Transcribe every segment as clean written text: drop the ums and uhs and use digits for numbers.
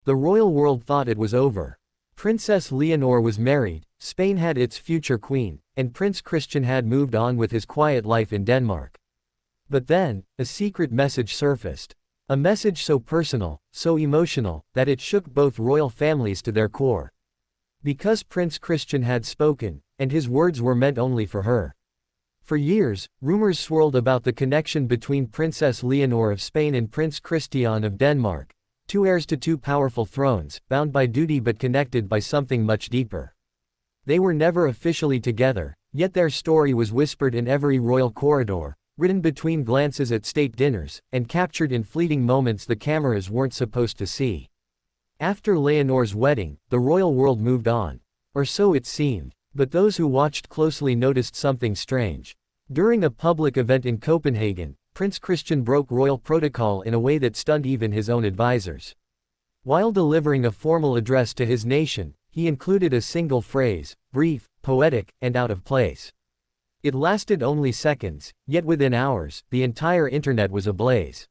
The royal world thought it was over. Princess Leonor was married, Spain had its future queen, and Prince Christian had moved on with his quiet life in Denmark. But then, a secret message surfaced. A message so personal, so emotional, that it shook both royal families to their core. Because Prince Christian had spoken, and his words were meant only for her. For years, rumors swirled about the connection between Princess Leonor of Spain and Prince Christian of Denmark, two heirs to two powerful thrones, bound by duty but connected by something much deeper. They were never officially together, yet their story was whispered in every royal corridor, written between glances at state dinners, and captured in fleeting moments the cameras weren't supposed to see. After Leonor's wedding, the royal world moved on. Or so it seemed, but those who watched closely noticed something strange. During a public event in Copenhagen, Prince Christian broke royal protocol in a way that stunned even his own advisors. While delivering a formal address to his nation, he included a single phrase, brief, poetic, and out of place. It lasted only seconds, yet within hours, the entire internet was ablaze.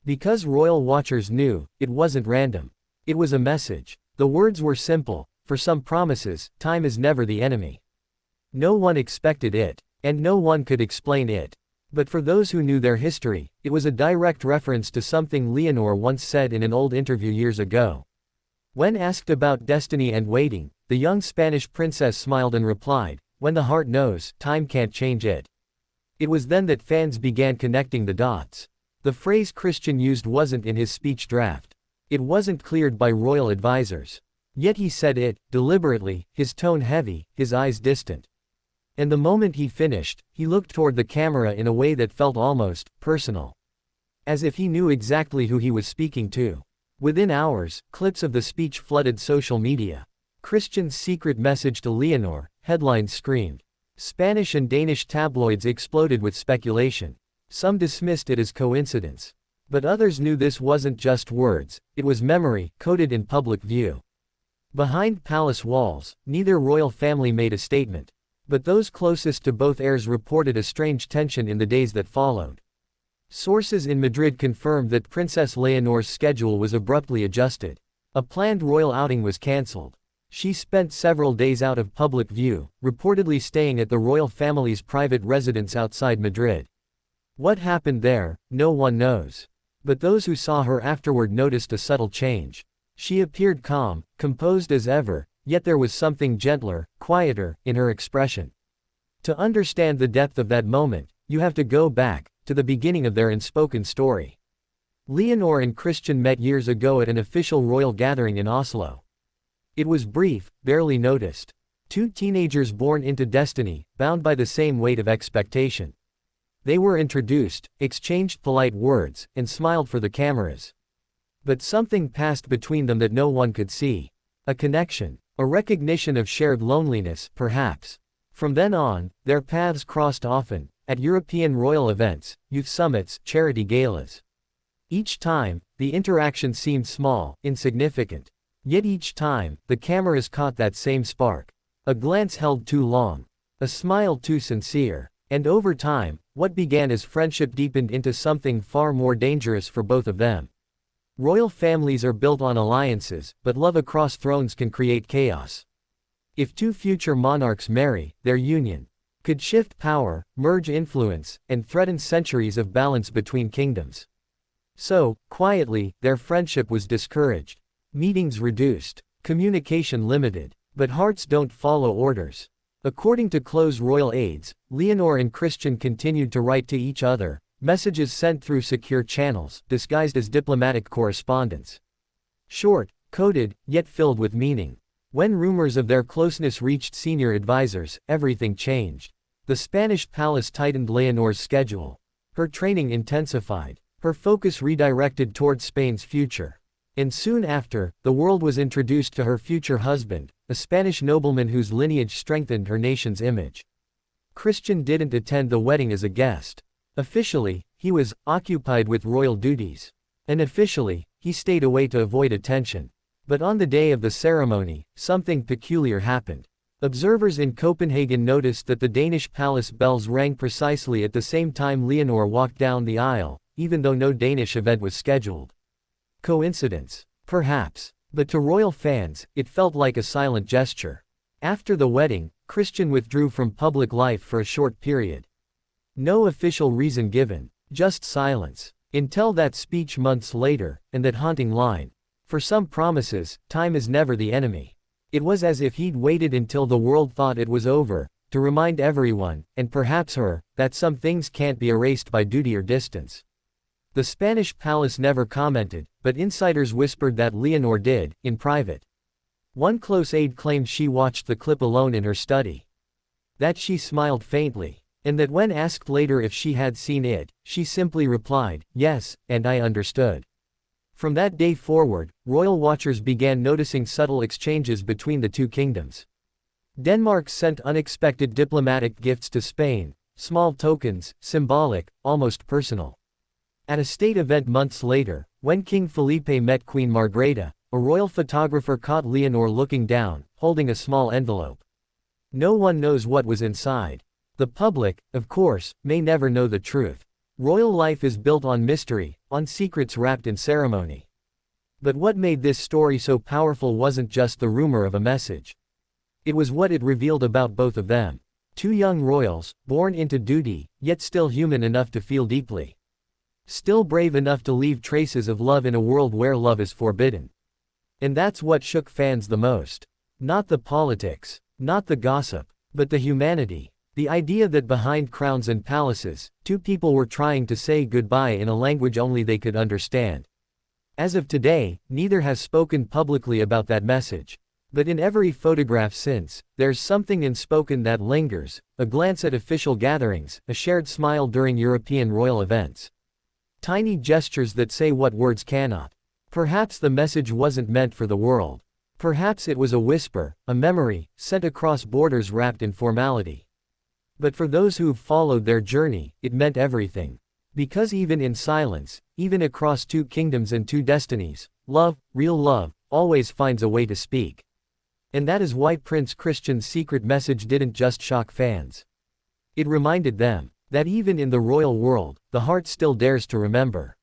Because royal watchers knew, it wasn't random. It was a message. The words were simple: for some promises, time is never the enemy. No one expected it, and no one could explain it. But for those who knew their history, it was a direct reference to something Leonor once said in an old interview years ago. When asked about destiny and waiting, the young Spanish princess smiled and replied, "When the heart knows, time can't change it." It was then that fans began connecting the dots. The phrase Christian used wasn't in his speech draft. It wasn't cleared by royal advisors. Yet he said it, deliberately, his tone heavy, his eyes distant. And the moment he finished, he looked toward the camera in a way that felt almost personal. As if he knew exactly who he was speaking to. Within hours, clips of the speech flooded social media. Christian's secret message to Leonor, headlines screamed. Spanish and Danish tabloids exploded with speculation. Some dismissed it as coincidence. But others knew this wasn't just words, it was memory, coded in public view. Behind palace walls, neither royal family made a statement. But those closest to both heirs reported a strange tension in the days that followed. Sources in Madrid confirmed that Princess Leonor's schedule was abruptly adjusted. A planned royal outing was cancelled. She spent several days out of public view, reportedly staying at the royal family's private residence outside Madrid. What happened there, no one knows. But those who saw her afterward noticed a subtle change. She appeared calm, composed as ever, yet there was something gentler, quieter, in her expression. To understand the depth of that moment, you have to go back to the beginning of their unspoken story. Leonor and Christian met years ago at an official royal gathering in Oslo. It was brief, barely noticed. Two teenagers born into destiny, bound by the same weight of expectation. They were introduced, exchanged polite words, and smiled for the cameras. But something passed between them that no one could see. A connection, a recognition of shared loneliness, perhaps. From then on, their paths crossed often, at European royal events, youth summits, charity galas. Each time, the interaction seemed small, insignificant. Yet each time, the cameras caught that same spark. A glance held too long. A smile too sincere. And over time, what began as friendship deepened into something far more dangerous for both of them. Royal families are built on alliances, but love across thrones can create chaos. If two future monarchs marry, their union could shift power, merge influence, and threaten centuries of balance between kingdoms. So, quietly, their friendship was discouraged. Meetings reduced. Communication limited. But hearts don't follow orders. According to close royal aides, Leonor and Christian continued to write to each other, messages sent through secure channels, disguised as diplomatic correspondence. Short, coded, yet filled with meaning. When rumors of their closeness reached senior advisors, everything changed. The Spanish palace tightened Leonor's schedule. Her training intensified. Her focus redirected toward Spain's future. And soon after, the world was introduced to her future husband, a Spanish nobleman whose lineage strengthened her nation's image. Christian didn't attend the wedding as a guest. Officially, he was occupied with royal duties. Unofficially, he stayed away to avoid attention. But on the day of the ceremony, something peculiar happened. Observers in Copenhagen noticed that the Danish palace bells rang precisely at the same time Leonor walked down the aisle, even though no Danish event was scheduled. Coincidence? Perhaps. But to royal fans, it felt like a silent gesture. After the wedding, Christian withdrew from public life for a short period. No official reason given, just silence. Until that speech months later, and that haunting line. For some promises, time is never the enemy. It was as if he'd waited until the world thought it was over, to remind everyone, and perhaps her, that some things can't be erased by duty or distance. The Spanish palace never commented, but insiders whispered that Leonor did, in private. One close aide claimed she watched the clip alone in her study. That she smiled faintly, and that when asked later if she had seen it, she simply replied, "Yes, and I understood." From that day forward, royal watchers began noticing subtle exchanges between the two kingdoms. Denmark sent unexpected diplomatic gifts to Spain, small tokens, symbolic, almost personal. At a state event months later, when King Felipe met Queen Margrethe, a royal photographer caught Leonor looking down, holding a small envelope. No one knows what was inside. The public, of course, may never know the truth. Royal life is built on mystery, on secrets wrapped in ceremony. But what made this story so powerful wasn't just the rumor of a message. It was what it revealed about both of them. Two young royals, born into duty, yet still human enough to feel deeply. Still brave enough to leave traces of love in a world where love is forbidden. And that's what shook fans the most. Not the politics, not the gossip, but the humanity. The idea that behind crowns and palaces, two people were trying to say goodbye in a language only they could understand. As of today, neither has spoken publicly about that message. But in every photograph since, there's something unspoken that lingers, a glance at official gatherings, a shared smile during European royal events. Tiny gestures that say what words cannot. Perhaps the message wasn't meant for the world. Perhaps it was a whisper, a memory, sent across borders wrapped in formality. But for those who've followed their journey, it meant everything. Because even in silence, even across two kingdoms and two destinies, love, real love, always finds a way to speak. And that is why Prince Christian's secret message didn't just shock fans. It reminded them that even in the royal world, the heart still dares to remember.